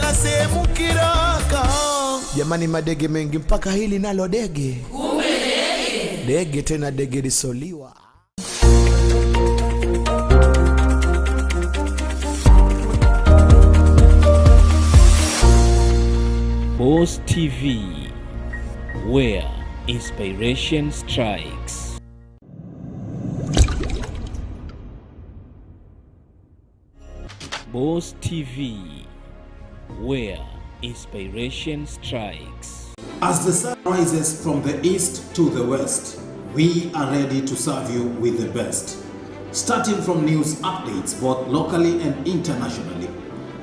wala sehemu kiraka. Jamani madege mengi mpaka hili nalo dege. Kumbe dege. Dege tena dege lisoliwa. Boss TV, where inspiration strikes. Boss TV, where inspiration strikes. As the sun rises from the east to the west, we are ready to serve you with the best. Starting from news updates both locally and internationally,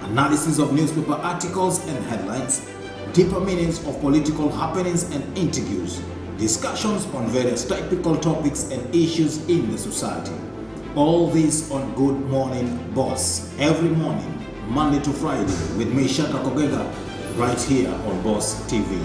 analysis of newspaper articles and headlines, deeper meanings of political happenings and interviews, discussions on various topical topics and issues in the society. All this on Good Morning Boss, every morning, Monday to Friday, with me, Shadrack Ogega, right here on Boss TV.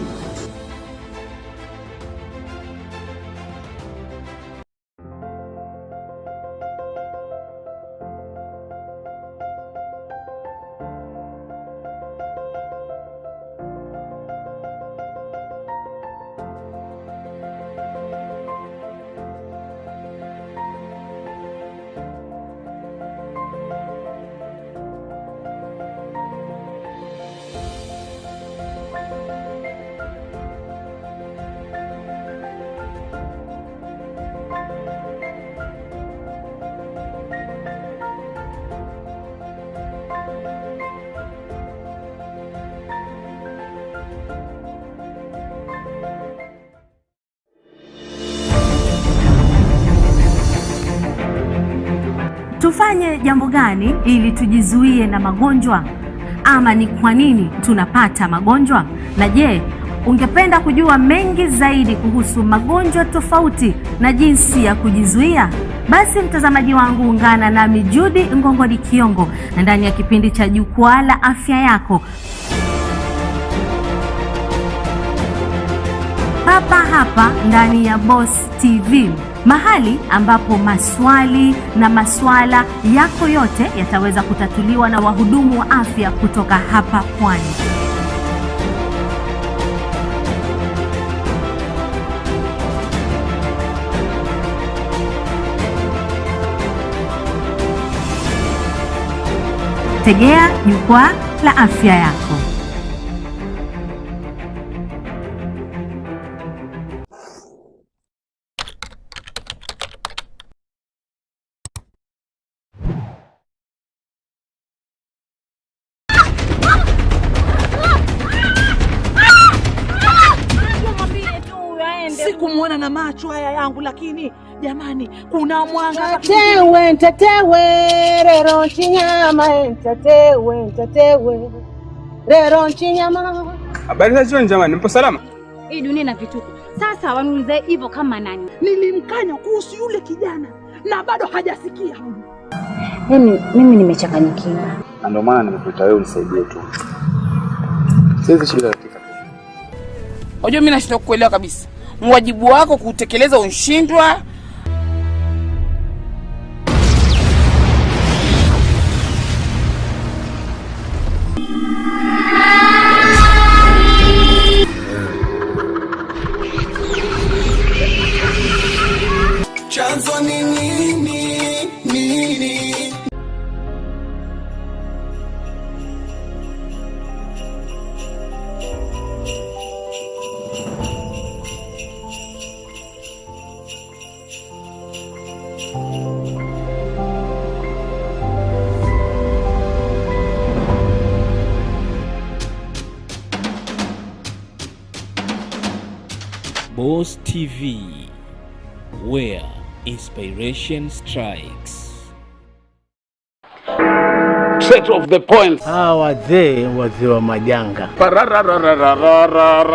Tufanye jambo gani ili tujizuie na magonjwa? Ama ni kwa nini tunapata magonjwa? Na je, ungependa kujua mengi zaidi kuhusu magonjwa tofauti na jinsi ya kujizuia? Basi mtazamaji wangu, ungana nami Judy Ngongoni Kiongo na ndani ya kipindi cha Jukwaa la Afya Yako. Hapa ndani ya Boss TV, mahali ambapo maswali na maswala yako yote yataweza kutatuliwa na wahudumu wa afya kutoka hapa Pwani. Tegea Jukwaa la Afya Yako. Sikumuona na macho haya yangu, lakini jamani kuna mwanga. Tetewe rero chinyama, tetewe rero chinyama. Habari za jioni jamani, mpo salama? Hii dunia na vituko. Sasa wanulize hivyo kama nani? Nilimkanya kuhusu yule kijana na bado hajasikia. Mimi nimechanganyikiwa. Ndio maana nimekuita wewe unisaidie tu. Siwezi shida katika. Unajua mimi nashindwa kuelewa kabisa. Mwajibu wako kutekeleza unshindwa. Chanzo ni nini? Boss TV, where inspiration strikes. Straight of the point. Wazee wa majanga.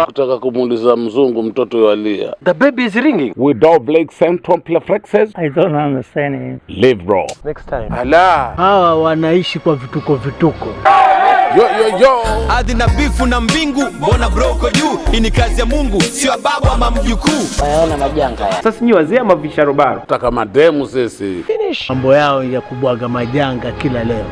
Kutaka kumuuliza mzungu mtoto yalia. The baby is ringing. With double symptom reflexes. I don't understand it. Live bro. Next time. Ala. Hawa wanaishi kwa vituko. Yo. Ardhi na bifu na mbingu, mbona broko juu? Hii ni kazi ya Mungu, sio babu ama mjukuu. Wayaona majanga haya. Sasa ni wazee ama visharobaro? Tutaka mademu sisi. Finish. Mambo yao ya kubwaga majanga kila leo.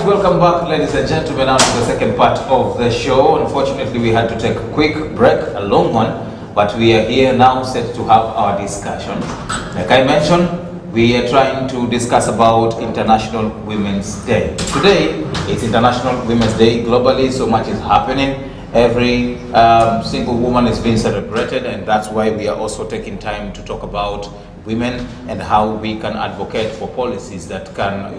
welcome back, ladies and gentlemen, now to the second part of the show. Unfortunately, we had to take a quick break, a long one, but we are here now set to have our discussion. Like I mentioned, we are trying to discuss about International Women's Day. Today, it's International Women's Day. Globally, so much is happening. Every single woman is being celebrated, and that's why we are also taking time to talk about women and how we can advocate for policies that can,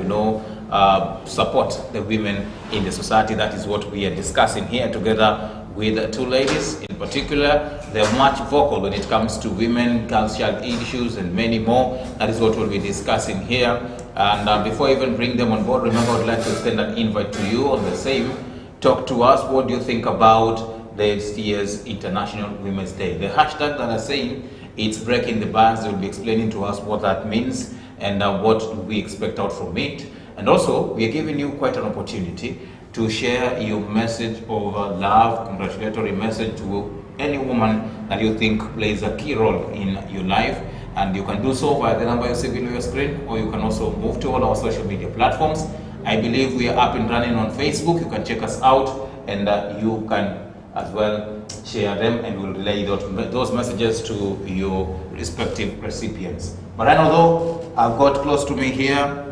support the women in the society. That is what we are discussing here together with two ladies. In particular, they're much vocal when it comes to women, girls' child issues, and many more. That is what we'll be discussing here. And before I even bring them on board, remember, I would like to extend an invite to you on the same. Talk to us. What do you think about this year's International Women's Day? The hashtag that I'm saying, it's breaking the bars. They'll be explaining to us what that means and what we expect out from it. And also, we are giving you quite an opportunity to share your message of love, congratulatory message to any woman that you think plays a key role in your life. And you can do so via the number you see below your screen, or you can also move to all our social media platforms. I believe we are up and running on Facebook. You can check us out, and you can as well share them, and we'll relay those messages to your respective recipients. But right now, though, I've got close to me here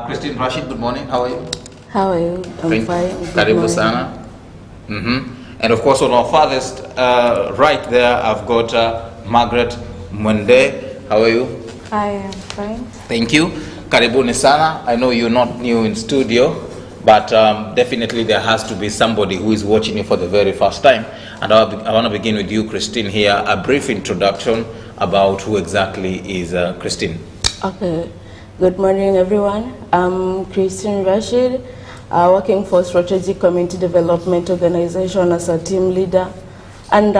Christine, Rashid. Good morning. How are you? How are you? I'm fine. Karibu sana. And of course, on our farthest right there, I've got Margret, Mwende. How are you? I am fine. Thank you. Karibuni sana. I know you're not new in studio, but definitely there has to be somebody who is watching you for the very first time. And I want to begin with you, Christine, here. A brief introduction about who exactly is Christine. Okay. Good morning, everyone. I'm Christine Rashid, working for Strategic Community Development Organization as a team leader. And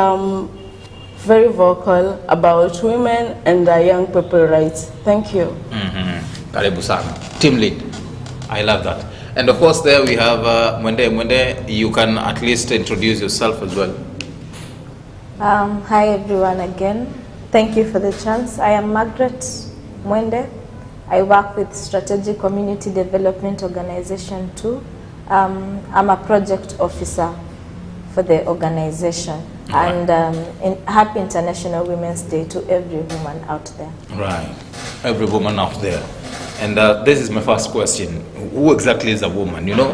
very vocal about women and young people rights. Thank you. Karibu sana. Team lead. I love that. And of course there we have Mwende. Mwende, you can at least introduce yourself as well. Hi everyone again. Thank you for the chance. I am Margret Mwende. I work with Strategic Community Development Organization too. I'm a project officer for the organization. Right. And happy International Women's Day to every woman out there. Right, every woman out there. And this is my first question. Who exactly is a woman? You know,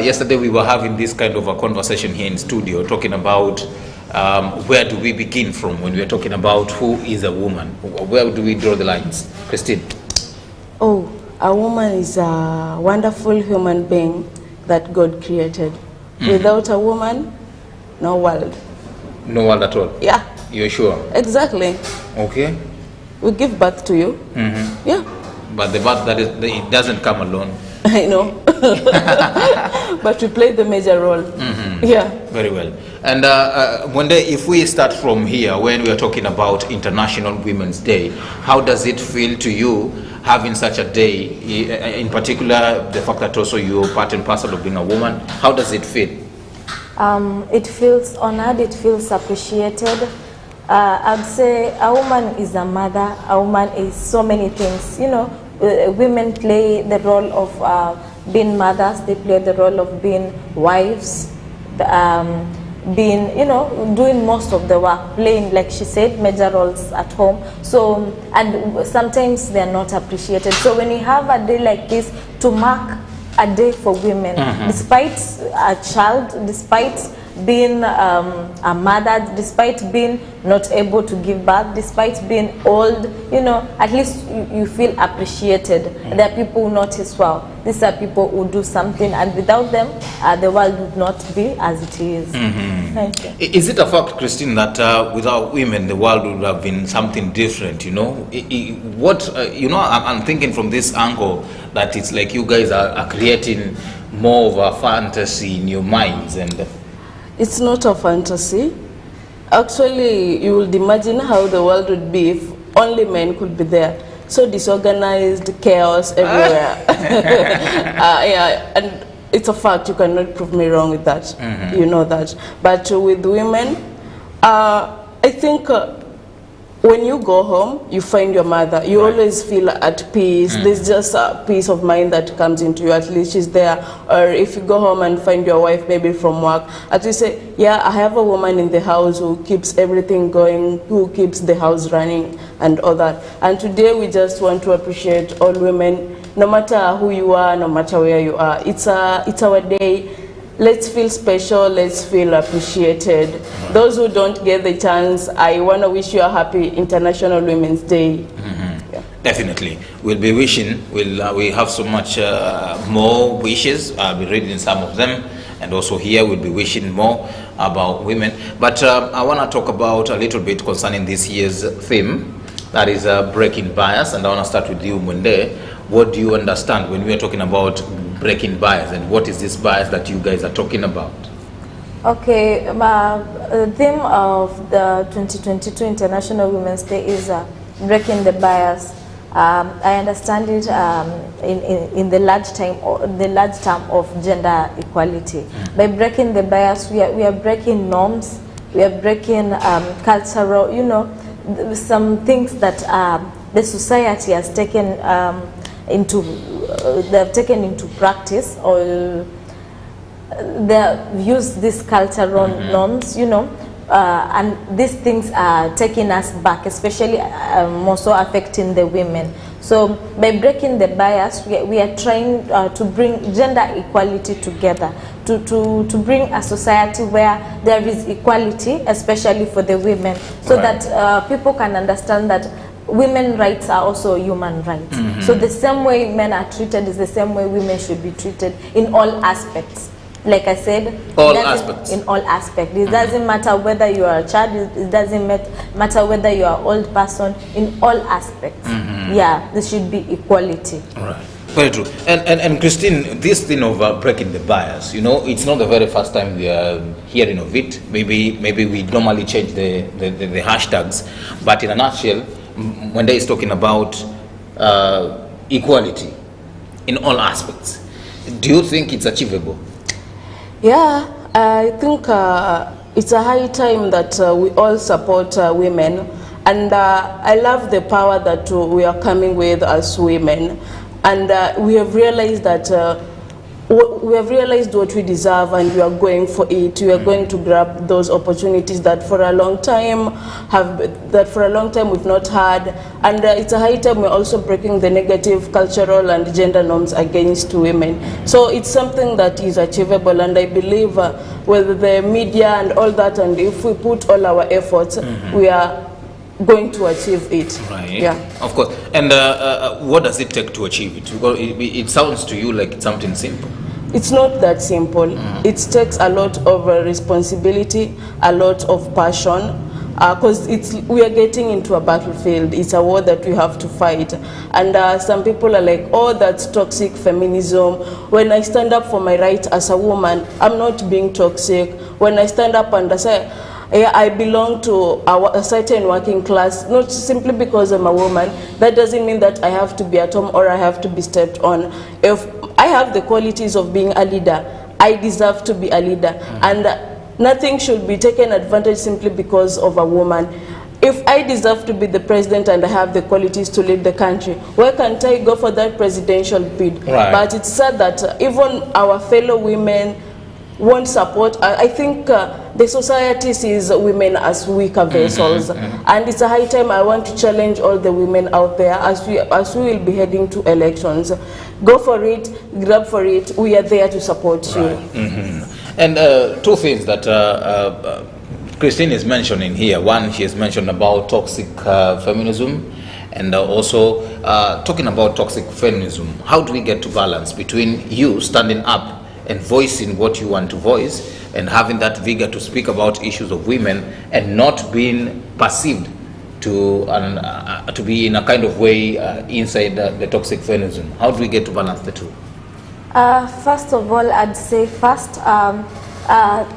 yesterday we were having this kind of a conversation here in studio, talking about where do we begin from when we're talking about who is a woman? Where do we draw the lines? Christine. Oh, a woman is a wonderful human being that God created. Without a woman, no world. No world at all? Yeah. You're sure? Exactly. Okay. We give birth to you. Yeah. But the birth, it doesn't come alone. I know. But we play the major role. Yeah. Very well. And Mwende, if we start from here, when we are talking about International Women's Day, how does it feel to you having such a day, in particular the fact that also you're part and parcel of being a woman? How does it feel? It feels honored, it feels appreciated. I'd say a woman is a mother, a woman is so many things. You know, women play the role of being mothers, they play the role of being wives, being, doing most of the work, playing, like she said, major roles at home. So, and sometimes they're not appreciated. So when you have a day like this to mark a day for women, despite a child, despite being a mother, despite being not able to give birth, despite being old, at least you feel appreciated. There are people who notice, wow, these are people who do something, and without them, the world would not be as it is. Thank you. Is it a fact, Christine, that without women, the world would have been something different, I'm thinking from this angle that it's like you guys are creating more of a fantasy in your minds, and it's not a fantasy. Actually, you would imagine how the world would be if only men could be there. So disorganized, chaos everywhere. Yeah, and it's a fact. You cannot prove me wrong with that. You know that. But with women, I think when you go home, you find your mother. You always feel at peace. There's just a peace of mind that comes into you. At least she's there. Or if you go home and find your wife maybe from work, at least say, yeah, I have a woman in the house who keeps everything going, who keeps the house running and all that. And today we just want to appreciate all women, no matter who you are, no matter where you are. It's our day. Let's feel special, let's feel appreciated. Those who don't get the chance, I want to wish you a happy International Women's Day. Yeah. Definitely. We'll be wishing, we have so much more wishes. I'll be reading some of them. And also here we'll be wishing more about women. But I want to talk about a little bit concerning this year's theme. That is breaking bias. And I want to start with you, Mwende. What do you understand when we are talking about breaking bias, and what is this bias that you guys are talking about? Okay, the theme of the 2022 International Women's Day is breaking the bias. I understand it in the large term of gender equality. By breaking the bias, we are breaking norms, we are breaking cultural, some things that the society has taken they've taken into practice, or they've used these cultural norms, and these things are taking us back, especially more so affecting the women. So by breaking the bias, we are trying to bring gender equality together, to bring a society where there is equality, especially for the women, so that people can understand that women's rights are also human rights. So the same way men are treated is the same way women should be treated in all aspects. Like I said, all aspects. In all aspects. It doesn't matter whether you are a child, it doesn't matter whether you are an old person, in all aspects. Yeah, there should be equality. All right. Very true. And Christine, this thing of breaking the bias, it's not the very first time we are hearing of it. Maybe we normally change the hashtags, but in a nutshell, Mwende is talking about equality in all aspects. Do you think it's achievable? Yeah, I think it's a high time that we all support women, and I love the power that we are coming with as women, and we have realized that we have realized what we deserve, and we are going for it. We are going to grab those opportunities that for a long time we've not had, and it's a high time we're also breaking the negative cultural and gender norms against women. So it's something that is achievable, and I believe with the media and all that, and if we put all our efforts, we are going to achieve it. Right. Yeah. Of course. And what does it take to achieve it? Because it sounds to you like it's something simple. It's not that simple. It takes a lot of responsibility, a lot of passion, because we are getting into a battlefield. It's a war that we have to fight. And some people are like, oh, that's toxic feminism. When I stand up for my right as a woman, I'm not being toxic. When I stand up and I say, yeah, I belong to a certain working class, not simply because I'm a woman. That doesn't mean that I have to be at home or I have to be stepped on. If I have the qualities of being a leader, I deserve to be a leader. And nothing should be taken advantage simply because of a woman. If I deserve to be the president and I have the qualities to lead the country, why can't I go for that presidential bid? Right. But it's sad that even our fellow women won't support. I think the society sees women as weaker vessels, and it's a high time I want to challenge all the women out there as we will be heading to elections. Go for it, grab for it. We are there to support you. And two things that Christine is mentioning here. One, she has mentioned about toxic feminism, and also talking about toxic feminism. How do we get to balance between you standing up and voicing what you want to voice, and having that vigor to speak about issues of women, and not being perceived to be in a kind of way inside the toxic feminism? How do we get to balance the two? First of all, I'd say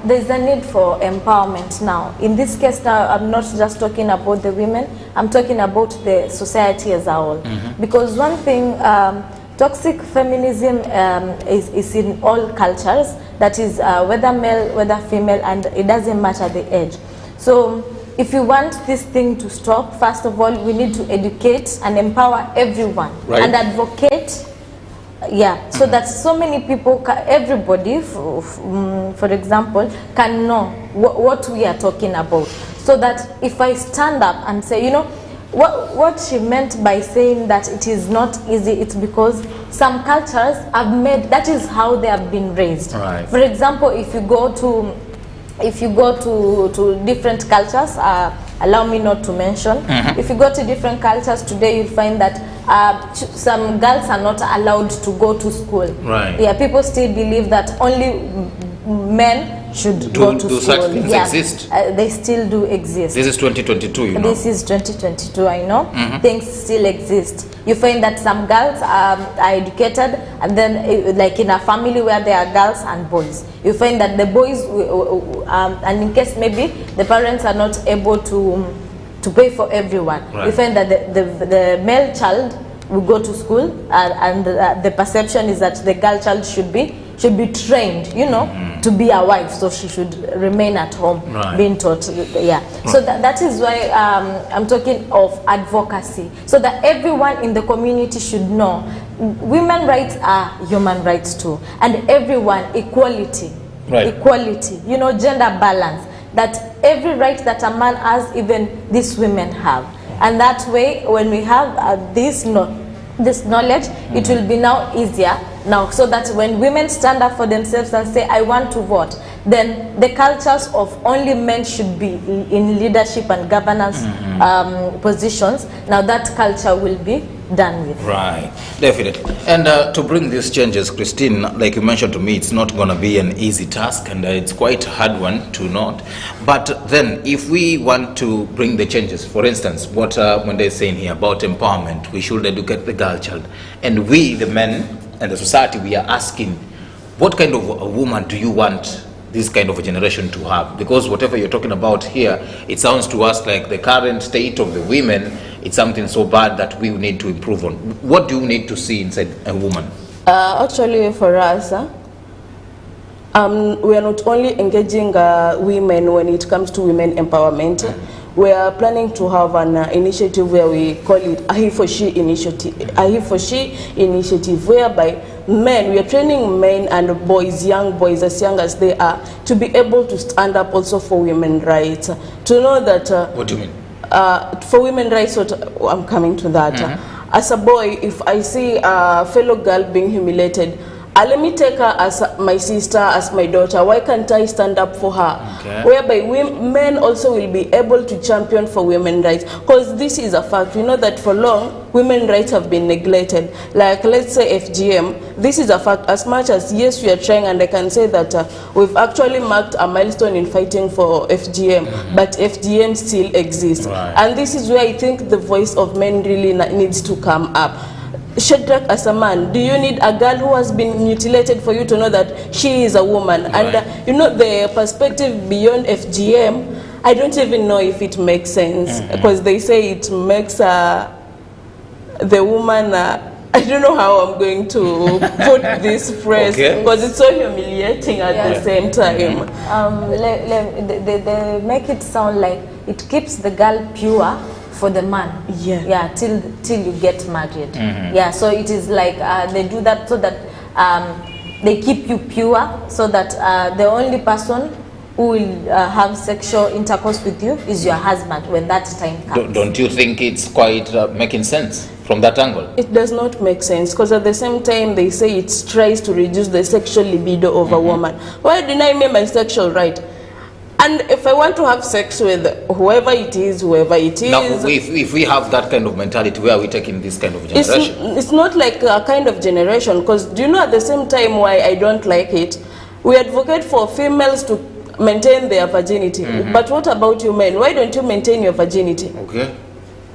there's a need for empowerment now. In this case now, I'm not just talking about the women, I'm talking about the society as a whole. Because one thing, toxic feminism is in all cultures, that is whether male, whether female, and it doesn't matter the age. So if we want this thing to stop, first of all, we need to educate and empower everyone and advocate. So that so many people, everybody, for example, can know what we are talking about. So that if I stand up and say, you know, what she meant by saying that it is not easy, it's because some cultures have made, that is how they have been raised. For example, if you go to different cultures, allow me not to mention, if you go to different cultures today, you'll find that some girls are not allowed to go to school. People still believe that only men should go to school. Such things exist? They still do exist. This is 2022, you know. This is 2022, I know. Things still exist. You find that some girls are educated, and then like in a family where there are girls and boys, you find that the boys, and in case maybe the parents are not able to pay for everyone, you find that the male child will go to school, and the perception is that the girl child should be trained, you know, to be a wife, so she should remain at home, being taught. So that is why I'm talking of advocacy, so that everyone in the community should know women's rights are human rights too, and everyone equality, you know, gender balance, that every right that a man has, even these women have. And that way, when we have this knowledge, it will be now easier now, so that when women stand up for themselves and say, I want to vote, then the cultures of only men should be in leadership and governance positions, now that culture will be done with. Definitely. And to bring these changes, Christine, like you mentioned to me, it's not going to be an easy task, and it's quite a hard one to note. But then if we want to bring the changes, for instance, what Mwende is saying here about empowerment, we should educate the girl child, and we, the men and the society, we are asking, what kind of a woman do you want this kind of a generation to have? Because whatever you're talking about here, it sounds to us like the current state of the women, it's something so bad that we need to improve on. What do you need to see inside a woman? Actually, for us, we are not only engaging women when it comes to women empowerment. We are planning to have an initiative where we call it a He for She initiative. A He for She initiative, whereby men, we are training men and boys, young boys as young as they are, to be able to stand up also for women's rights. To know that. What do you mean? For women's rights, I'm coming to that. As a boy, if I see a fellow girl being humiliated, let me take her as my sister, as my daughter. Why can't I stand up for her? Whereby men also will be able to champion for women's rights. Because this is a fact. We know that for long, women's rights have been neglected. Like, let's say FGM, this is a fact. As much as, yes, we are trying, and I can say that we've actually marked a milestone in fighting for FGM, but FGM still exists. And this is where I think the voice of men really needs to come up. Shadrack, as a man, do you need a girl who has been mutilated for you to know that she is a woman? And you know, the perspective beyond FGM, I don't even know if it makes sense, because they say it makes the woman, I don't know how I'm going to put this phrase, because it's so humiliating at the same time. They make it sound like it keeps the girl pure for the man, till you get married. So it is like they do that so that they keep you pure, so that the only person who will have sexual intercourse with you is your husband when that time comes. Don't you think it's quite making sense from that angle? It does not make sense, because at the same time they say it tries to reduce the sexual libido of a woman. Why deny me my sexual right? And if I want to have sex with whoever it is, now, if we have that kind of mentality, where are we taking this kind of generation? It's not like a kind of generation, because do you know at the same time why I don't like it? We advocate for females to maintain their virginity. But what about you men? Why don't you maintain your virginity?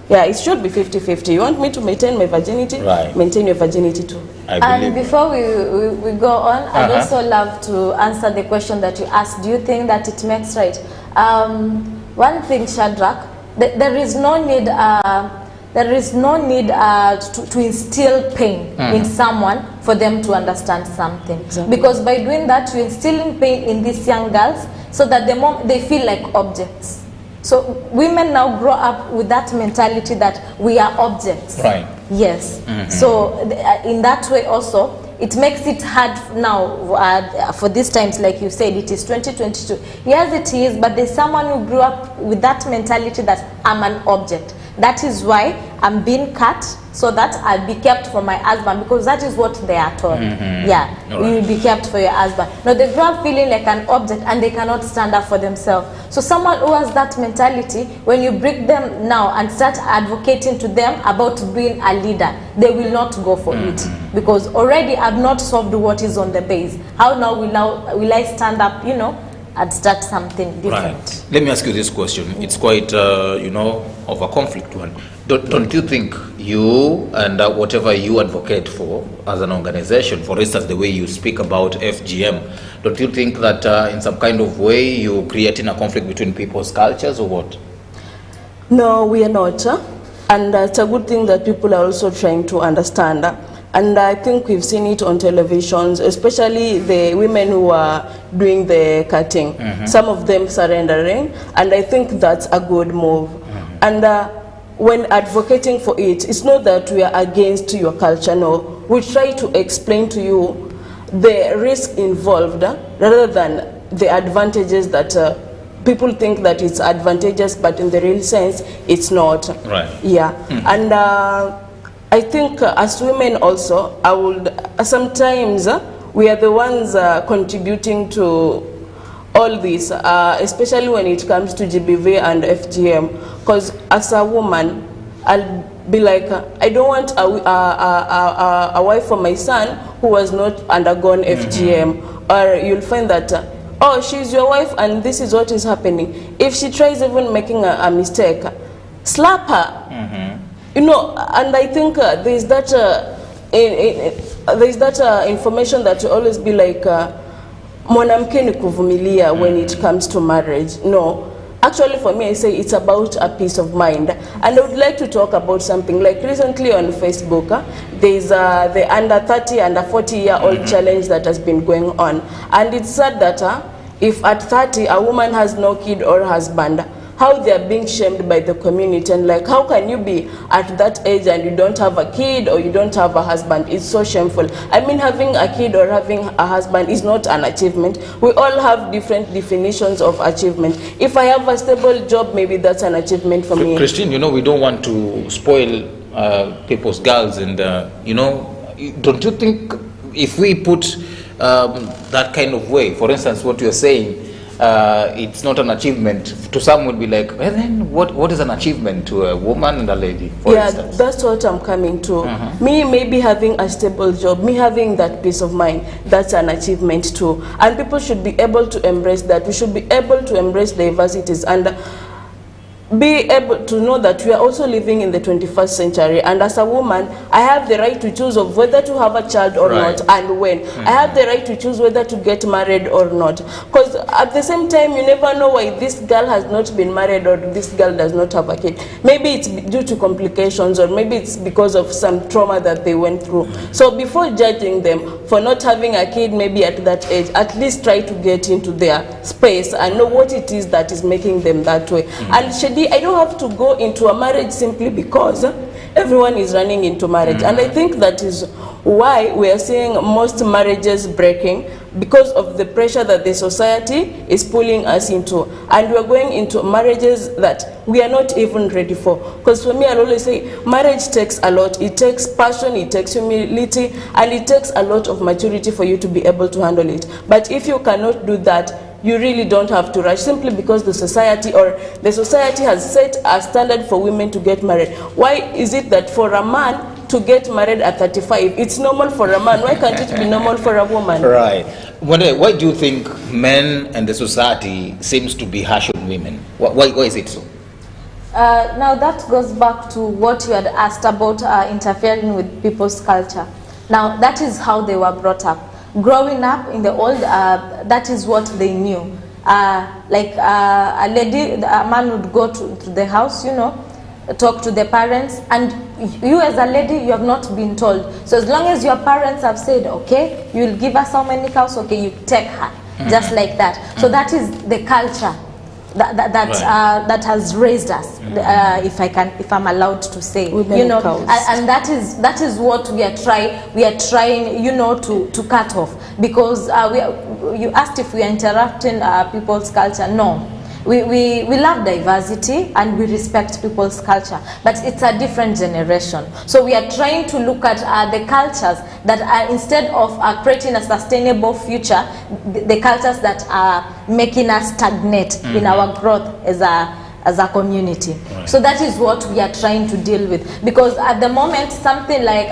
Yeah, it should be 50-50. You want me to maintain my virginity? Maintain your virginity too. And before we go on, I'd also love to answer the question that you asked. Do you think that it makes right? One thing, Shadrack, there is no need to instill pain in someone for them to understand something. Because by doing that, you're instilling pain in these young girls, so that the moment they feel like objects. So women now grow up with that mentality that we are objects. Right. Yes. So in that way also, it makes it hard now for these times, like you said, it is 2022. Yes, it is, but there's someone who grew up with that mentality that I'm an object. That is why I'm being cut, so that I'll be kept for my husband, because that is what they are told. Yeah, you will be kept for your husband. Now they grow up feeling like an object and they cannot stand up for themselves. So someone who has that mentality, when you bring them now and start advocating to them about being a leader, they will not go for it, because already I've not solved what is on the base. How now will I stand up, you know, and start something different? Right. Let me ask you this question. It's quite, you know, of a conflict one. Don't you think you and whatever you advocate for as an organization, for instance, the way you speak about FGM, don't you think that in some kind of way you're creating a conflict between people's cultures or what? No, we are not. And it's a good thing that people are also trying to understand. And I think we've seen it on televisions, especially the women who are doing the cutting. Some of them surrendering, and I think that's a good move. And when advocating for it, it's not that we are against your culture, no. We try to explain to you the risk involved rather than the advantages that people think that it's advantageous, but in the real sense, it's not. Right. Yeah. And I think as women also, I would sometimes we are the ones contributing to all this, especially when it comes to GBV and FGM. Because as a woman, I'll be like, I don't want a wife for my son who has not undergone FGM. Or you'll find that, oh, she's your wife and this is what is happening. If she tries even making a mistake, slap her. You know, and I think there's that information that will always be like, mwanamke ni kuvumilia when it comes to marriage. No, actually for me I say it's about a peace of mind. And I would like to talk about something like recently on Facebook, there's the under 30 and 40-year-old challenge that has been going on. And it's said that if at 30 a woman has no kid or husband, how they are being shamed by the community, and like, how can you be at that age and you don't have a kid or you don't have a husband? It's so shameful. I mean, having a kid or having a husband is not an achievement. We all have different definitions of achievement. If I have a stable job, maybe that's an achievement for me. Christine, you know, we don't want to spoil people's girls, and you know, don't you think if we put that kind of way, for instance, what you're saying, it's not an achievement. To some would be like, well, then what is an achievement to a woman and a lady, for instance? That's what I'm coming to. Me maybe having a stable job, me having that peace of mind, that's an achievement too. And people should be able to embrace that. We should be able to embrace diversities and be able to know that we are also living in the 21st century, and as a woman I have the right to choose of whether to have a child or not, and when. I have the right to choose whether to get married or not, because at the same time you never know why this girl has not been married or this girl does not have a kid. Maybe it's due to complications, or maybe it's because of some trauma that they went through. So before judging them for not having a kid maybe at that age, at least try to get into their space and know what it is that is making them that way. And Shadi, I don't have to go into a marriage simply because everyone is running into marriage. And I think that is why we are seeing most marriages breaking, because of the pressure that the society is pulling us into. And we are going into marriages that we are not even ready for. Because for me, I always say, marriage takes a lot. It takes passion, it takes humility, and it takes a lot of maturity for you to be able to handle it. But if you cannot do that, you really don't have to rush simply because the society has set a standard for women to get married. Why is it that for a man to get married at 35, it's normal for a man? Why can't it be normal for a woman? Right. Why do you think men and the society seems to be harsh on women? Why is it so? Now that goes back to what you had asked about interfering with people's culture. Now that is how they were brought up. Growing up in the old, that is what they knew. Like a lady, a man would go to the house, you know, talk to the parents, and you as a lady, you have not been told. So as long as your parents have said, okay, you will give us how many cows, okay, you take her, just like that. So that is the culture. that has raised us, if I'm allowed to say, Women cows. and that is what we are trying, to cut off, because you asked if we are interrupting people's culture. No. We love diversity and we respect people's culture, but it's a different generation. So we are trying to look at the cultures that are, instead of creating a sustainable future, the cultures that are making us stagnate in our growth as a community. Right. So that is what we are trying to deal with, because at the moment something like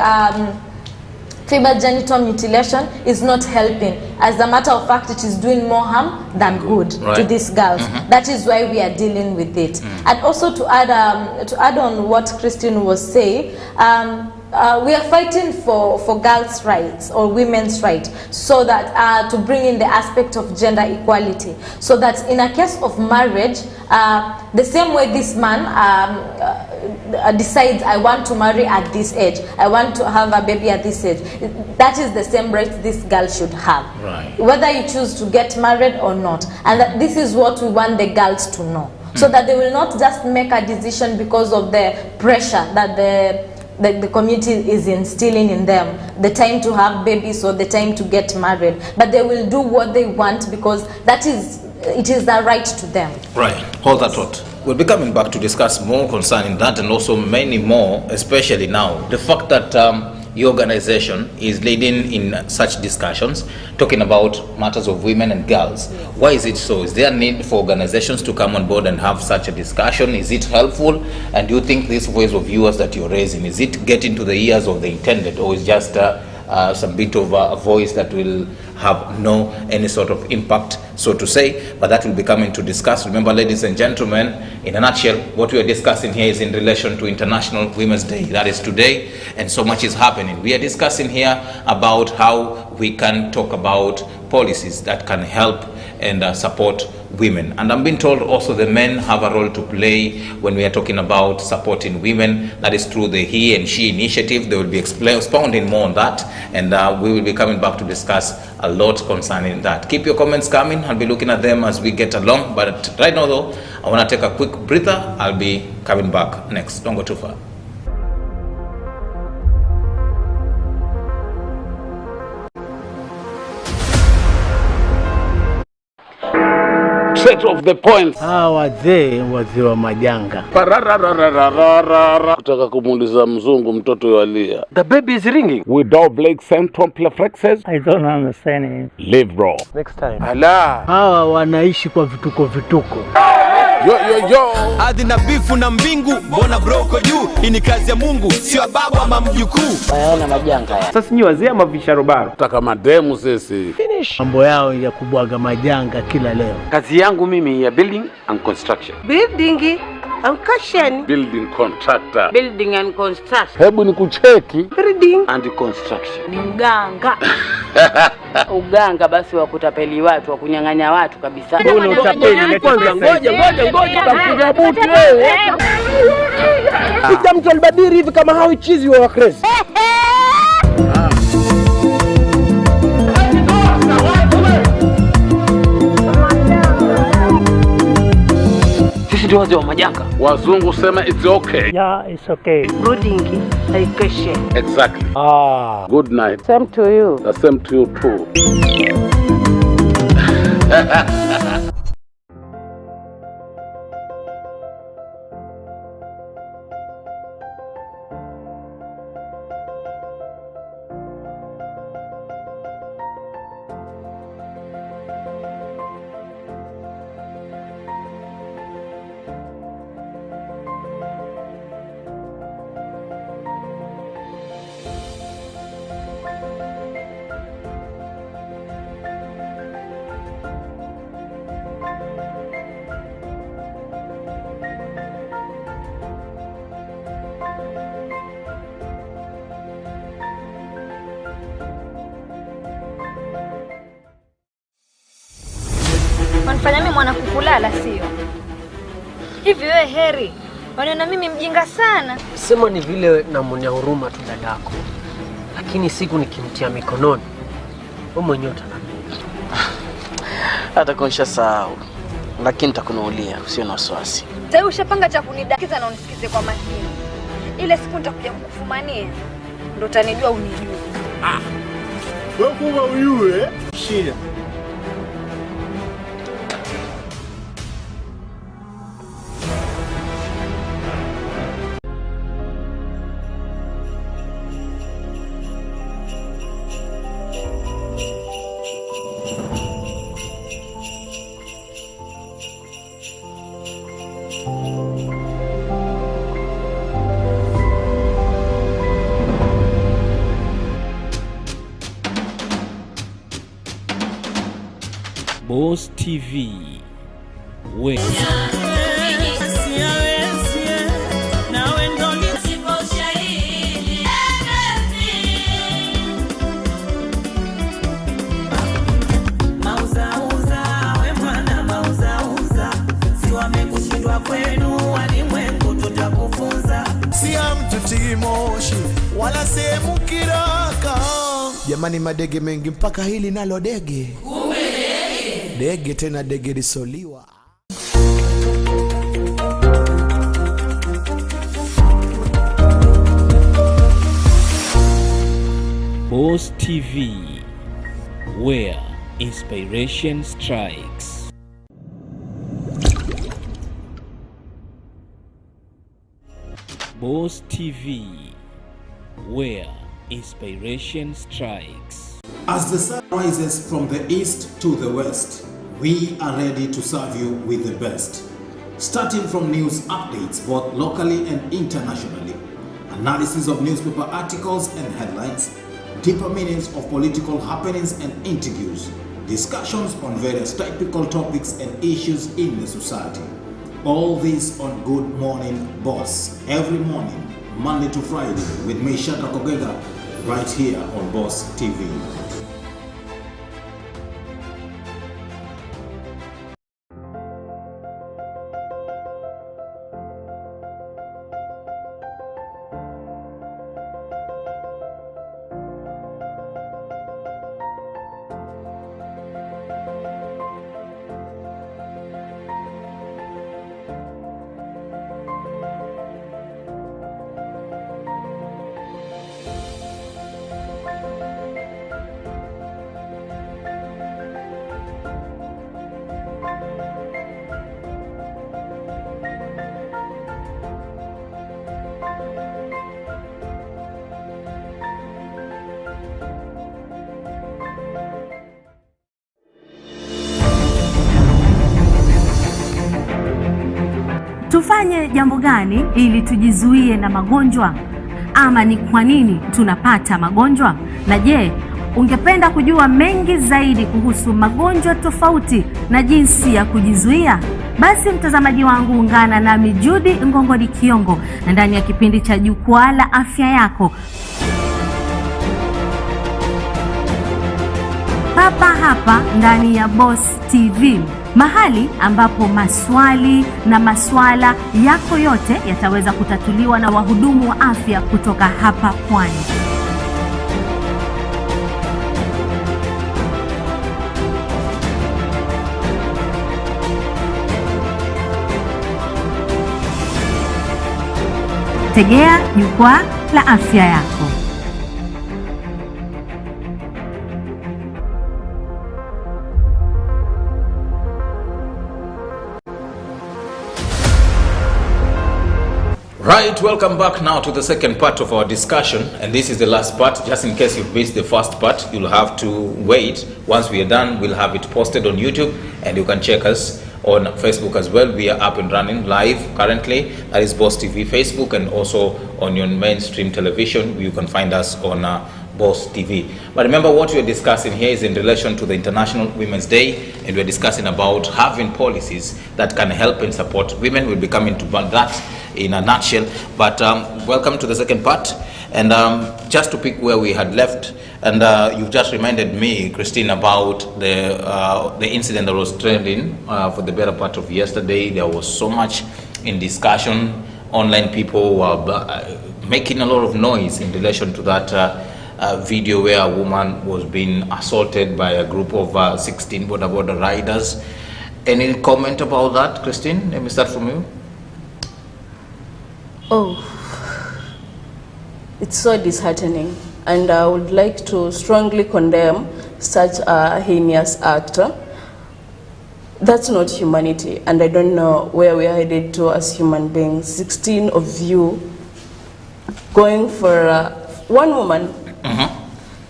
female genital mutilation is not helping. As a matter of fact, it is doing more harm than good to these girls. That is why we are dealing with it. And also to add on what Christine was saying, we are fighting for girls' rights or women's rights, so that to bring in the aspect of gender equality, so that in a case of marriage, the same way this man decides, I want to marry at this age, I want to have a baby at this age, that is the same right this girl should have, whether you choose to get married or not. And that this is what we want the girls to know, so that they will not just make a decision because of the pressure that the community is instilling in them, the time to have babies or the time to get married, but they will do what they want because it is a right to them. Right, hold that thought. We'll be coming back to discuss more concerning that, and also many more, especially now. The fact that your organization is leading in such discussions, talking about matters of women and girls. Why is it so? Is there a need for organizations to come on board and have such a discussion? Is it helpful? And do you think this voice of viewers that you're raising, is it getting to the ears of the intended, or is just some bit of a voice that will have any sort of impact, so to say? But that will be coming to discuss. Remember, ladies and gentlemen, in a nutshell, what we are discussing here is in relation to International Women's Day. That is today, and so much is happening. We are discussing here about how we can talk about policies that can help and support women. And I'm being told also the men have a role to play when we are talking about supporting women. That is through the He and She initiative. They will be expounding more on that, and we will be coming back to discuss a lot concerning that. Keep your comments coming. I'll be looking at them as we get along. But right now, though, I want to take a quick breather. I'll be coming back next. Don't go too far. Straight off the point. Wazee wa majanga. Kutaka kumuuliza mzungu mtoto yalia. The baby is ringing. Without Blake symptom reflexes. I don't understand it. Live bro. Next time. Ala. Hawa wanaishi kwa vituko. Yo. Ardhi na bifu na mbingu, mbona broko juu? Hii ni kazi ya Mungu, sio baba ama mjukuu. Wayaona majanga ya. Sasa ni wazee ama visharobaro. Tutaka mademu sisi. Finish. Mambo yao ya kubwaga majanga kila leo. Kazi yangu mimi ya building and construction. Building and construction. Building contractor. Building and construction. Hebu ni kucheki. Building and construction. Ni mganga. Uganga basi wa kutapeli watu, wa kunyang'anya watu kabisa. Mbona utapeli? Kwanza ngoja utakuja buti wewe. Kuja mtu albadiri hivi kama hao chizi wa crazy. Sisi ndio wazee wa majanga. Wazungu sema it's okay. Yeah, it's okay. Building and construction. Exactly. Good night. Same to you. The same to you too. Wanifanya mimi mwana kukulala sio? Hivi wewe Heri, wanaona mimi mjinga sana? Sema ni vile namuonea huruma tu dadako. Lakini siku nikimtia mikononi, wewe mwenyewe utanambia. Hata konsha sahau. lakini nitakunuulia, usio na wasiwasi. Sasa ushapanga cha kunidakiza na unisikize kwa makini. Ile siku nitakuja kukufumania ndo utanijua unijue. Wewe kuwa uyue shida. Boss TV, where Moshi wala sehemu kiraka. Jamani madege mengi mpaka hili nalo dege. Kumbe dege. Dege tena dege lisoliwa. Boss TV, where inspiration strikes. Boss TV, where inspiration strikes. As the sun rises from the east to the west, we are ready to serve you with the best. Starting from news updates both locally and internationally, analysis of newspaper articles and headlines, deeper meanings of political happenings and interviews, discussions on various topical topics and issues in the society. All this on Good Morning Boss, every morning, Monday to Friday, with me, Shadrack Ogega, right here on Boss TV. Tufanye jambo gani ili tujizuie na magonjwa? Ama ni kwa nini tunapata magonjwa? Na je, ungependa kujua mengi zaidi kuhusu magonjwa tofauti na jinsi ya kujizuia? Basi mtazamaji wangu, ungana nami Judy Ngongoni Kiongo na ndani ya kipindi cha Jukwaa la Afya Yako, papa hapa ndani ya Boss TV, mahali ambapo maswali na maswala yako yote yataweza kutatuliwa na wahudumu wa afya kutoka hapa Pwani. Tegea Jukwaa la Afya Yako. Right, welcome back now to the second part of our discussion, and this is the last part. Just in case you've missed the first part, you'll have to wait. Once we are done, we'll have it posted on YouTube, and you can check us on Facebook as well. We are up and running live currently. That is Boss TV Facebook, and also on your mainstream television. You can find us on Boss TV. But remember, what we're discussing here is in relation to the International Women's Day, and we're discussing about having policies that can help and support women. We'll be coming to that in a nutshell. But welcome to the second part, and just to pick where we had left, and you've just reminded me, Christine, about the incident that was trending for the better part of yesterday. There was so much in discussion. Online people were making a lot of noise in relation to that video where a woman was being assaulted by a group of 16 border riders. Any comment about that, Christine? Let me start from you. Oh, it's so disheartening, and I would like to strongly condemn such a heinous act. That's not humanity, and I don't know where we are headed to as human beings. 16 of you going for one woman,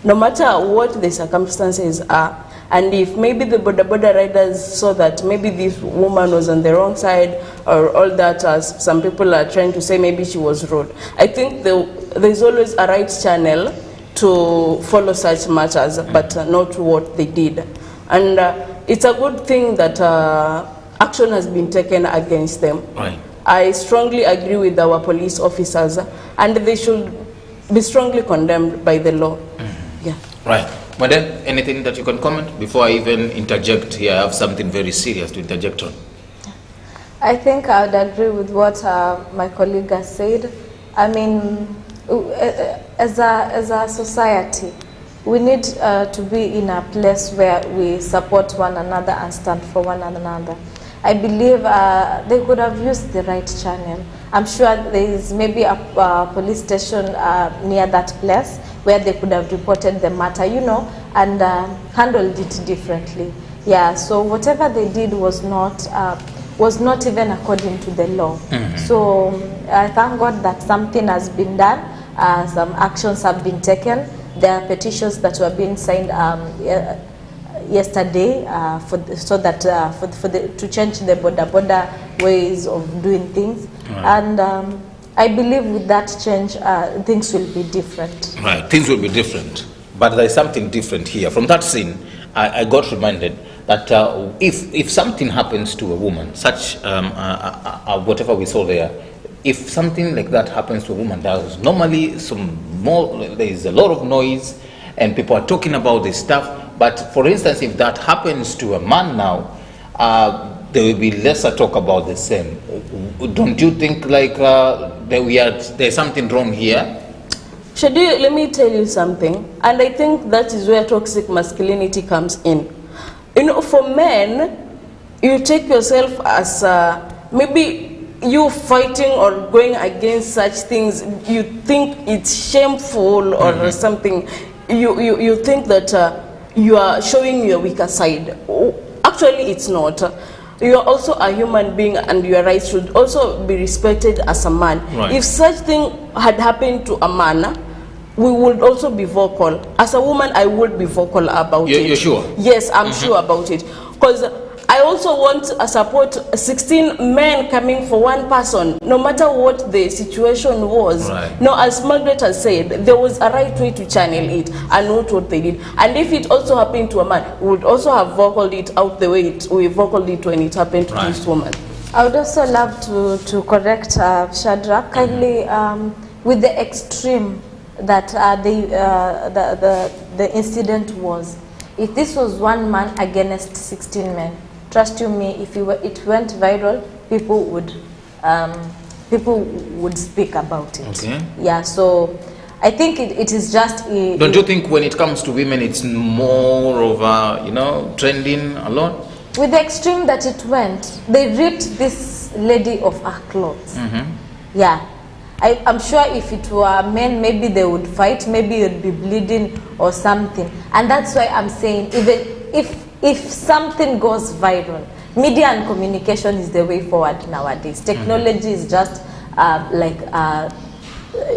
no matter what the circumstances are. And if maybe the border riders saw that maybe this woman was on the wrong side or all that, as some people are trying to say maybe she was rude, I think there's always a right channel to follow such matters, but not what they did. And it's a good thing that action has been taken against them. Right. I strongly agree with our police officers, and they should be strongly condemned by the law. Yeah. Right. Mwende, anything that you can comment before I even interject here? I have something very serious to interject on. I think I would agree with what my colleague has said. I mean, as a society, we need to be in a place where we support one another and stand for one another. I believe they could have used the right channel. I'm sure there is maybe a police station near that place where they could have reported the matter, you know, and handled it differently. Yeah, so whatever they did was not even according to the law. So I thank God that something has been done, some actions have been taken. There are petitions that were being signed yesterday to change the border ways of doing things. And I believe with that change, things will be different. Right, things will be different. But there is something different here. From that scene, I got reminded that if something happens to a woman, such whatever we saw there, if something like that happens to a woman, there's normally there is a lot of noise and people are talking about this stuff. But for instance, if that happens to a man now, there will be lesser talk about the same. Don't you think like there's something wrong here? Shadi, let me tell you something, and I think that is where toxic masculinity comes in. You know, for men, you take yourself as maybe you fighting or going against such things, you think it's shameful or something. You think that you are showing your weaker side. Actually, it's not. You are also a human being, and your rights should also be respected as a man. Right. If such thing had happened to a man, we would also be vocal. As a woman, I would be vocal about it. You're sure? Yes, I'm sure about it. Because I also want to support 16 men coming for one person, no matter what the situation was. Right. No, as Margret has said, there was a right way to channel it and not what they did. And if it also happened to a man, we would also have vocaled it out the way we vocaled it when it happened to this woman. I would also love to correct Shadrack kindly with the extreme that the incident was. If this was one man against 16 men, trust you me, if it went viral, people would speak about it. Okay. Yeah, so I think it is just Don't you think when it comes to women, it's more of a, trending a lot? with the extreme that it went, they ripped this lady of her clothes. Yeah. I'm sure if it were men, maybe they would fight, maybe it would be bleeding or something. And that's why I'm saying, even if something goes viral, media and communication is the way forward nowadays. Technology is just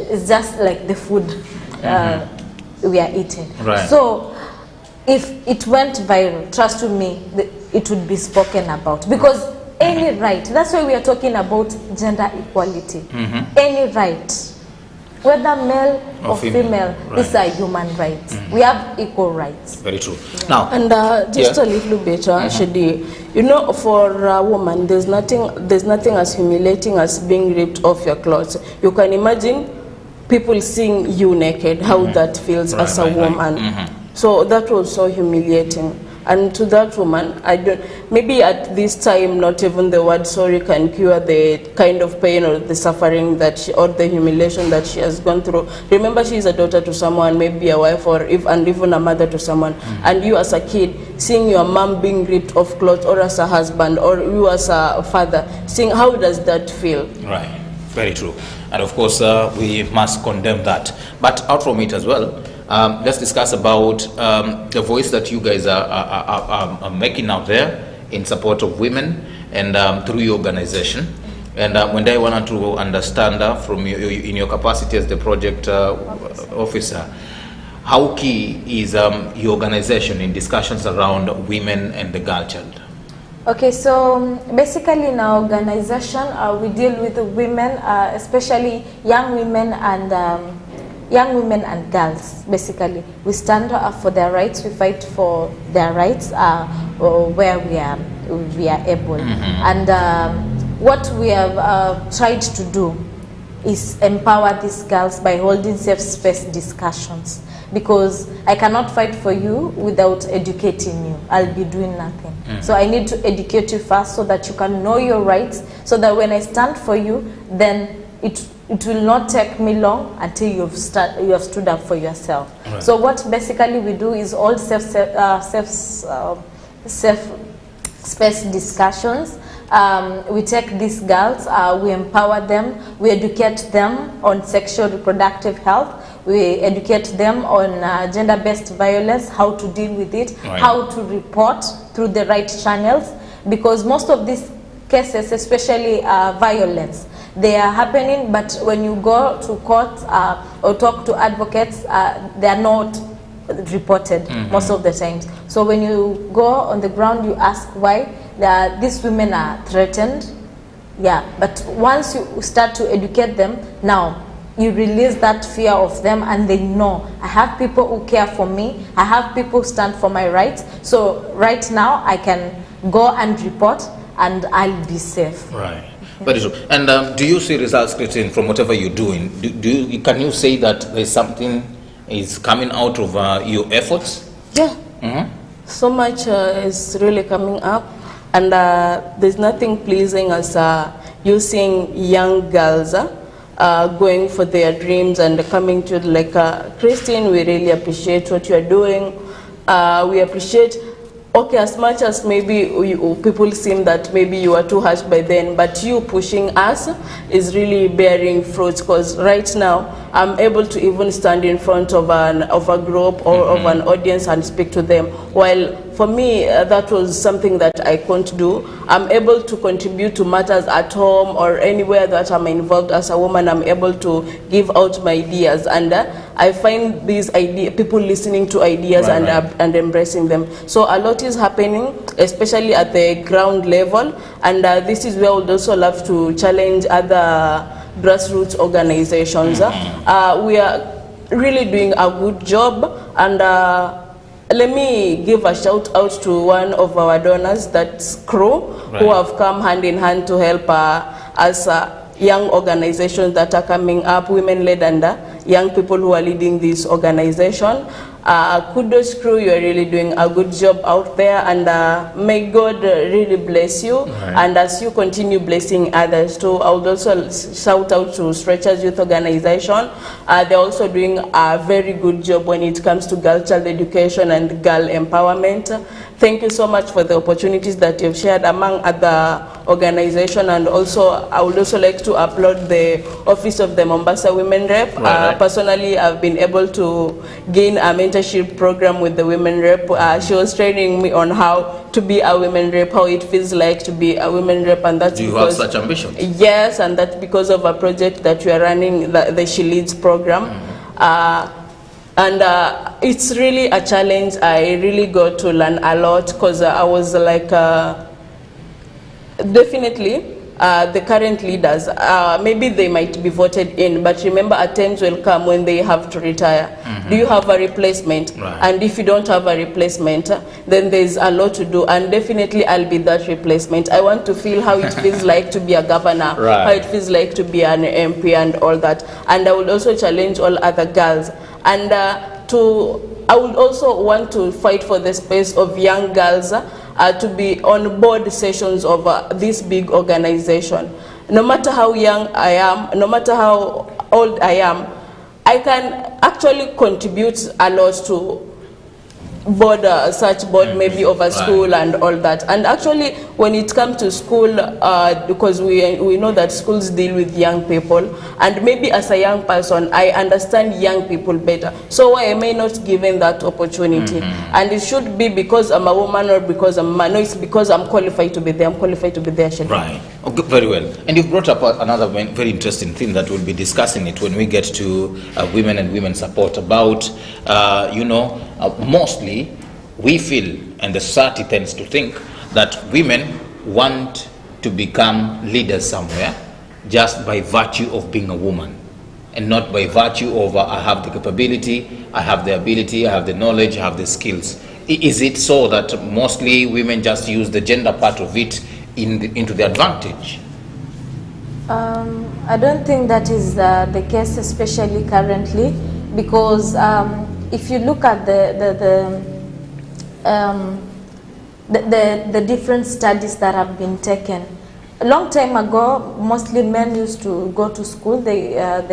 it's just like the food we are eating. Right. So if it went viral, trust you me, it would be spoken about, because any right, that's why we are talking about gender equality. Any right, whether male or female, these are human rights. We have equal rights. Very true. Now, and just a little bit, Shadi, you know, for a woman, there's nothing as humiliating as being ripped off your clothes. You can imagine people seeing you naked, how that feels as a woman. So that was so humiliating. And to that woman, maybe at this time, not even the word sorry can cure the kind of pain or the suffering or the humiliation that she has gone through. Remember, she is a daughter to someone, maybe a wife, and even a mother to someone. And you as a kid, seeing your mom being ripped off clothes, or as a husband, or you as a father, seeing how does that feel? Right, very true. And of course, we must condemn that. But out from it as well, let's discuss about the voice that you guys are making out there in support of women and through your organization. And Mwende, I wanted to understand from you, in your capacity as the project officer, how key is your organization in discussions around women and the girl child? Okay, so basically in our organization, we deal with the women, especially young women and girls. Basically, we stand up for their rights. We fight for their rights where we are able. And what we have tried to do is empower these girls by holding safe space discussions. Because I cannot fight for you without educating you. I'll be doing nothing. So I need to educate you first so that you can know your rights, so that when I stand for you, then it will not take me long until you have stood up for yourself. Right. So what basically we do is all safe space discussions. We take these girls, we empower them, we educate them on sexual reproductive health, we educate them on gender-based violence, how to deal with it, right, how to report through the right channels, because most of these cases, especially violence, they are happening, but when you go to court or talk to advocates, they are not reported most of the times. So when you go on the ground, you ask why these women are threatened. Yeah, but once you start to educate them, now you release that fear of them, and they know I have people who care for me, I have people who stand for my rights, so right now I can go and report and I'll be safe. Right. Very true. And do you see results, Christine, from whatever you're doing? Can you say that there's something is coming out of your efforts? Yeah. So much is really coming up, and there's nothing pleasing as you seeing young girls going for their dreams and coming to Christine, we really appreciate what you're doing. We appreciate, okay, as much as maybe people seem that maybe you are too harsh by then, but you pushing us is really bearing fruits, because right now I'm able to even stand in front of a group or of an audience and speak to them. While for me, that was something that I couldn't do. I'm able to contribute to matters at home or anywhere that I'm involved as a woman. I'm able to give out my ideas, and I find these people listening to ideas and embracing them. So a lot is happening, especially at the ground level, and this is where I would also love to challenge other grassroots organizations. We are really doing a good job, and let me give a shout out to one of our donors, that's Crew, who have come hand in hand to help us young organizations that are coming up, women-led, and young people who are leading this organization. Kudos, Crew, you are really doing a good job out there, and may God really bless you. And as you continue blessing others too, I would also shout out to Stretchers Youth Organization. They're also doing a very good job when it comes to girl child education and girl empowerment. Thank you so much for the opportunities that you've shared among other organizations, and also I would also like to applaud the Office of the Mombasa Women Rep. Personally, I've been able to gain a mentorship program with the Women Rep. She was training me on how to be a women rep, how it feels like to be a women rep, and that's because... Do you have such ambitions? Yes, and that's because of a project that we are running, the She Leads program. And it's really a challenge. I really got to learn a lot, because I was like, definitely, the current leaders, maybe they might be voted in, but remember, at times will come when they have to retire. Do you have a replacement? And if you don't have a replacement, then there's a lot to do, and definitely I'll be that replacement. I want to feel how it feels like to be a governor, how it feels like to be an MP and all that. And I will also challenge all other girls. And to I would also want to fight for the space of young girls to be on board sessions of this big organization. No matter how young I am, no matter how old I am, I can actually contribute a lot to such board maybe of a school and all that. And actually when it comes to school, because we know that schools deal with young people, and maybe as a young person I understand young people better, so why am I not given that opportunity? And it should be because I'm a woman or because I'm a man. No, it's because I'm qualified to be there. I'm qualified to be there. Right. Okay, very well. And you've brought up another very interesting thing that we'll be discussing it when we get to women and women support about, mostly we feel, and the society tends to think, that women want to become leaders somewhere just by virtue of being a woman, and not by virtue of I have the capability, I have the ability, I have the knowledge, I have the skills. Is it so that mostly women just use the gender part of it into the advantage? I don't think that is the case, especially currently, because if you look at the different studies that have been taken, a long time ago, mostly men used to go to school. They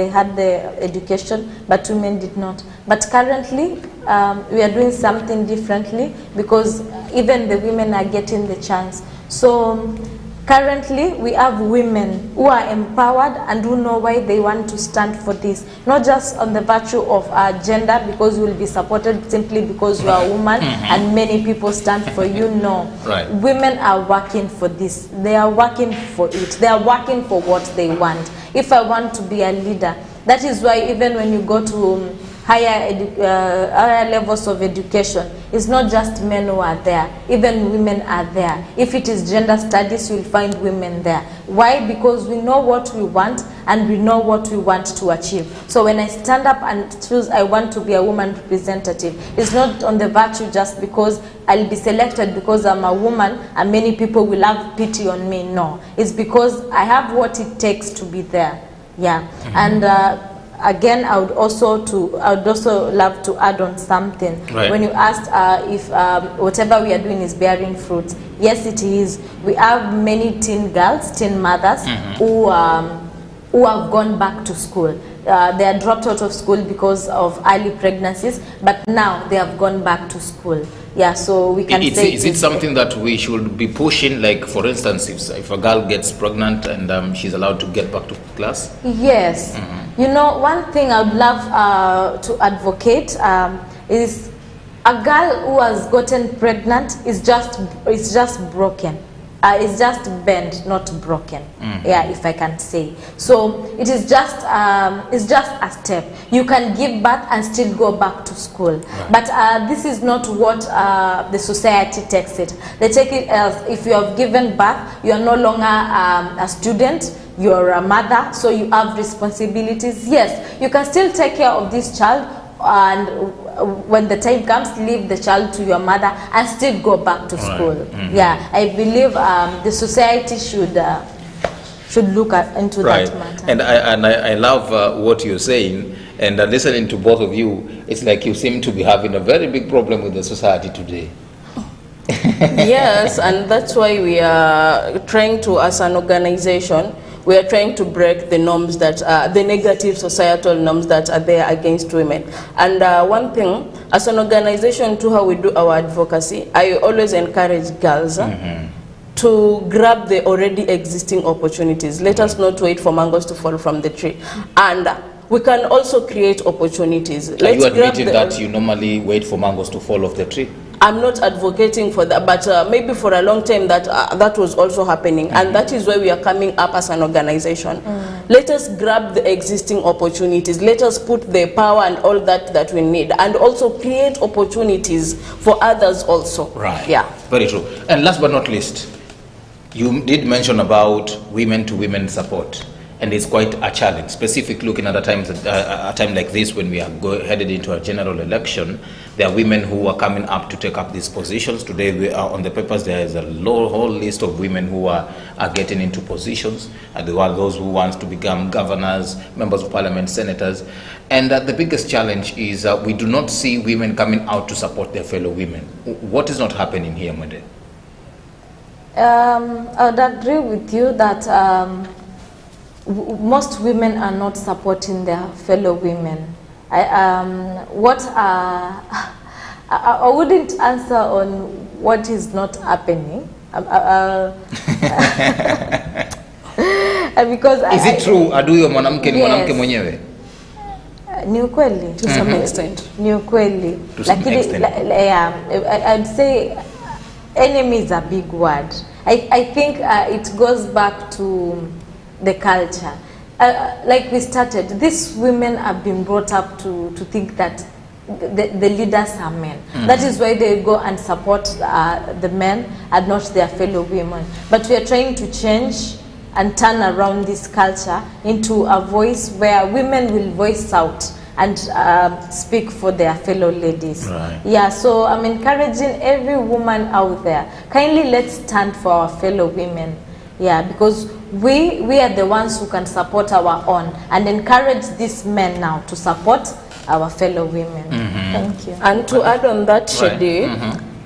had the education, but women did not. But currently, we are doing something differently, because even the women are getting the chance. So currently, we have women who are empowered and who know why they want to stand for this. Not just on the virtue of gender, because you will be supported simply because you are a woman and many people stand for you. No. Right. Women are working for this. They are working for it. They are working for what they want. If I want to be a leader, that is why even when you go to higher levels of education, it's not just men who are there, even women are there. If it is gender studies, you'll find women there. Why? Because we know what we want and we know what we want to achieve. So when I stand up and choose I want to be a woman representative, it's not on the virtue just because I'll be selected because I'm a woman and many people will have pity on me. No, it's because I have what it takes to be there. Yeah. And again, I would also love to add on something. Right. When you asked if whatever we are doing is bearing fruit, yes, it is. We have many teen girls, teen mothers who have gone back to school. They are dropped out of school because of early pregnancies, but now they have gone back to school. Yeah, so we can say... Is it something that we should be pushing, like for instance, if a girl gets pregnant and she's allowed to get back to class? Yes. You know, one thing I would love to advocate is a girl who has gotten pregnant is just broken. It's just bent, not broken. Yeah, if I can say. So it is just it's just a step. You can give birth and still go back to school. Right. But this is not what the society takes it. They take it as if you have given birth, you are no longer a student. You're a mother, so you have responsibilities. Yes, you can still take care of this child, and when the time comes, leave the child to your mother and still go back to school. Yeah, I believe the society should look into that matter. And I love what you're saying, and listening to both of you, it's like you seem to be having a very big problem with the society today. Yes, and that's why we are trying to, as an organization, we are trying to break the norms that, the negative societal norms that are there against women. And one thing, as an organization too, how we do our advocacy, I always encourage girls to grab the already existing opportunities. Let us not wait for mangoes to fall from the tree. And we can also create opportunities. Are you admitting that you normally wait for mangoes to fall off the tree? I'm not advocating for that, but maybe for a long time that that was also happening, and that is why we are coming up as an organization. Let us grab the existing opportunities. Let us put the power and all that we need, and also create opportunities for others also. Right. Yeah. Very true. And last but not least, you did mention about women to women support. and it's quite a challenge. Specifically, looking at a time like this when we are headed into a general election, there are women who are coming up to take up these positions. Today, we are on the papers. There is a whole list of women who are getting into positions, and there are those who want to become governors, members of parliament, senators. And the biggest challenge is we do not see women coming out to support their fellow women. What is not happening here, Mwende? I would agree with you that most women are not supporting their fellow women. I wouldn't answer on what is not happening. Because is it true adui wa mwanamke ni mwanamke mwenyewe? Ni ukweli to some extent. Ni ukweli. Lakini yeah, I'd say enemy is a big word. I think it goes back to the culture. Like we started, these women have been brought up to think that the leaders are men. That is why they go and support the men and not their fellow women. But we are trying to change and turn around this culture into a voice where women will voice out and speak for their fellow ladies. Right. Yeah, so I'm encouraging every woman out there, kindly let's stand for our fellow women. Yeah, because we are the ones who can support our own and encourage these men now to support our fellow women. Thank you. And to add on that, Shadi,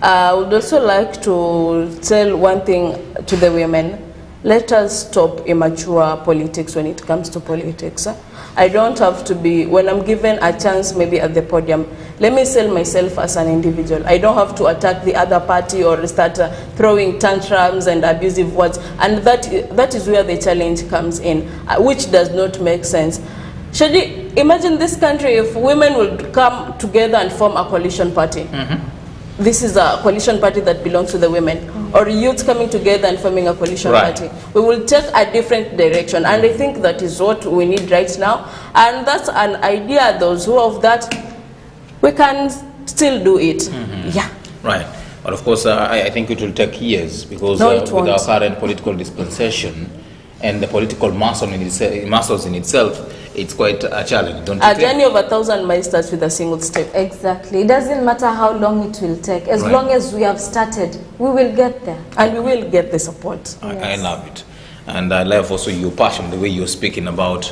I would also like to tell one thing to the women. Let us stop immature politics when it comes to politics. I don't have to be, when I'm given a chance maybe at the podium, let me sell myself as an individual. I don't have to attack the other party or start throwing tantrums and abusive words. And that is where the challenge comes in, which does not make sense. Shadi, imagine this country if women would come together and form a coalition party. This is a coalition party that belongs to the women. Or youth coming together and forming a coalition party. We will take a different direction. And I think that is what we need right now. And that's an idea, those who have that, we can still do it. Yeah. Right. But of course, I think it will take years because with our current political dispensation and the political muscle in itself, it's quite a challenge, don't you think? A journey of 1,000 miles starts with a single step. Exactly. It doesn't matter how long it will take. As long as we have started, we will get there. And we will get the support. I love it. And I love also your passion, the way you're speaking about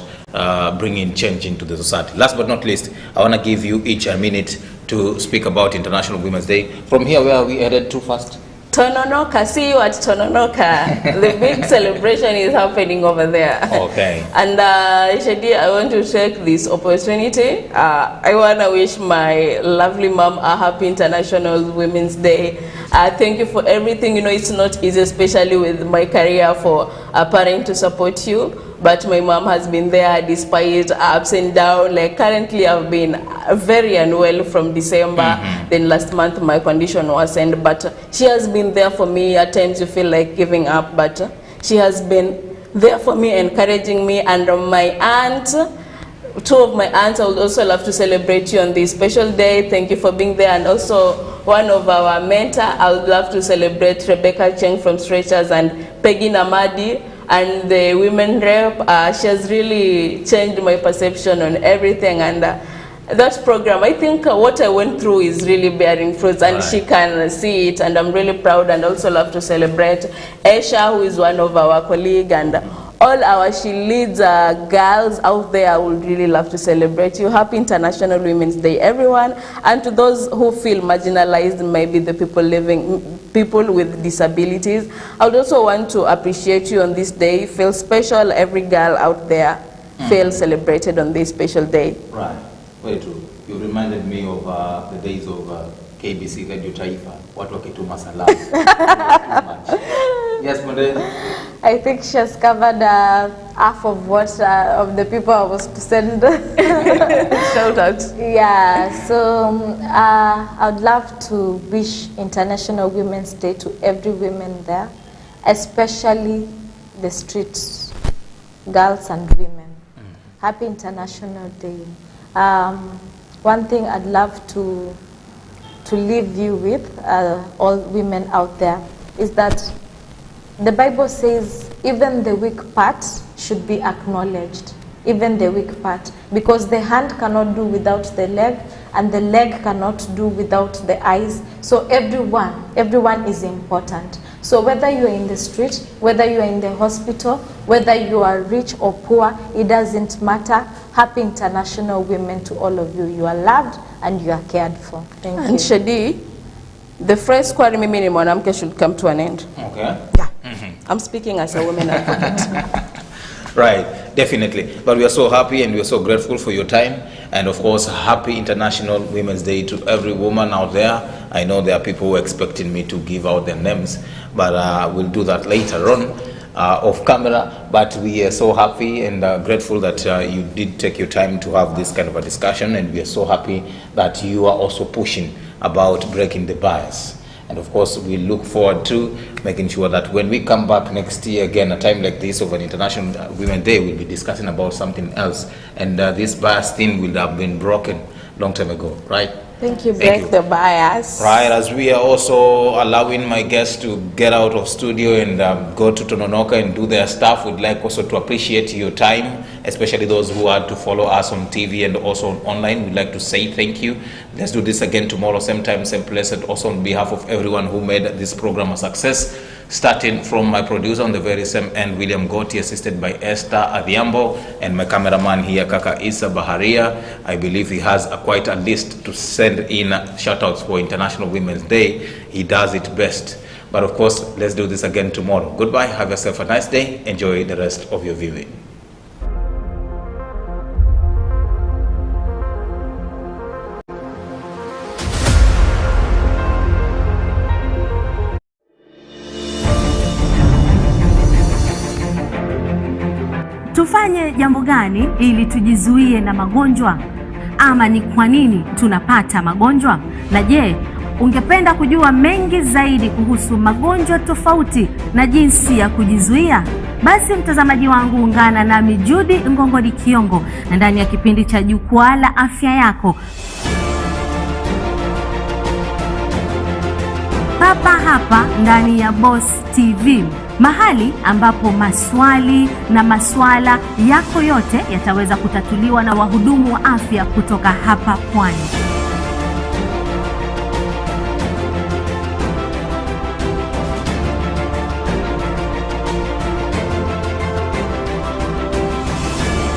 bringing change into the society. Last but not least, I want to give you each a minute to speak about International Women's Day. From here, where are we headed to first? Tononoka, see you at Tononoka. The big celebration is happening over there. Okay. And Shadi, I want to take this opportunity. I want to wish my lovely mom a happy International Women's Day. Thank you for everything. You know, it's not easy, especially with my career, for a parent to support you. But my mom has been there despite ups and downs. Like currently, I've been very unwell from December. Then last month, my condition worsened. But she has been there for me. At times, you feel like giving up. But she has been there for me, encouraging me. And my aunt, two of my aunts, I would also love to celebrate you on this special day. Thank you for being there. And also, one of our mentor, I would love to celebrate Rebecca Cheng from Stretchers and Peggy Namadi. And the women rep, she has really changed my perception on everything. And that program, I think what I went through is really bearing fruits, and she can see it, and I'm really proud. And also love to celebrate Esha, who is one of our colleagues, and all our She Leads girls out there. I would really love to celebrate you. Happy International Women's Day, everyone. And to those who feel marginalized, maybe the people with disabilities, I would also want to appreciate you on this day. Feel special. Every girl out there feel celebrated on this special day. Right. Very true. You reminded me of the days of KBC Radio Taifa. Watu wakituma salamu. Yes, Mwende. I think she has covered half of what of the people I was to send. Shout out. Yeah, so I would love to wish International Women's Day to every woman there, especially the street girls and women. Happy International Day. One thing I'd love to leave you with, all women out there, is that The Bible says even the weak part should be acknowledged. Even the weak part. Because the hand cannot do without the leg, and the leg cannot do without the eyes. So everyone is important. So whether you are in the street, whether you are in the hospital, whether you are rich or poor, it doesn't matter. Happy International Women to all of you. You are loved and you are cared for. Thank you. And Shadi, the phrase "Kwari mimi ni mwanamke" should come to an end. Okay. Yeah. I'm speaking as a woman advocate. Right, definitely. But we are so happy and we are so grateful for your time. And of course, happy International Women's Day to every woman out there. I know there are people who are expecting me to give out their names, but we'll do that later on off camera. But we are so happy and grateful that you did take your time to have this kind of a discussion. And we are so happy that you are also pushing about breaking the bias. And of course, we look forward to making sure that when we come back next year, again, a time like this of an International Women's Day, we'll be discussing about something else. And this bias thing will have been broken long time ago, right? Thank you. Break the bias. Right, as we are also allowing my guests to get out of studio and go to Tononoka and do their stuff, we'd like also to appreciate your time, especially those who had to follow us on TV and also online. We'd like to say thank you. Let's do this again tomorrow, same time, same place, and also on behalf of everyone who made this program a success, starting from my producer on the very same end, William Goti, assisted by Esther Adhiambo, and my cameraman here, Kaka Isa Baharia. I believe he has quite a list to send in shoutouts for International Women's Day. He does it best. But of course, let's do this again tomorrow. Goodbye, have yourself a nice day. Enjoy the rest of your viewing. Tufanye jambo gani ili tujizuie na magonjwa? Ama ni kwa nini tunapata magonjwa? Na je, ungependa kujua mengi zaidi kuhusu magonjwa tofauti na jinsi ya kujizuia? Basi mtazamaji wangu, ungana nami Judy Ngongoni Kiongo ndani ya kipindi cha Jukwaa la Afya Yako, papa hapa ndani ya Boss TV, mahali ambapo maswali na maswala yako yote yataweza kutatuliwa na wahudumu wa afya kutoka hapa Pwani.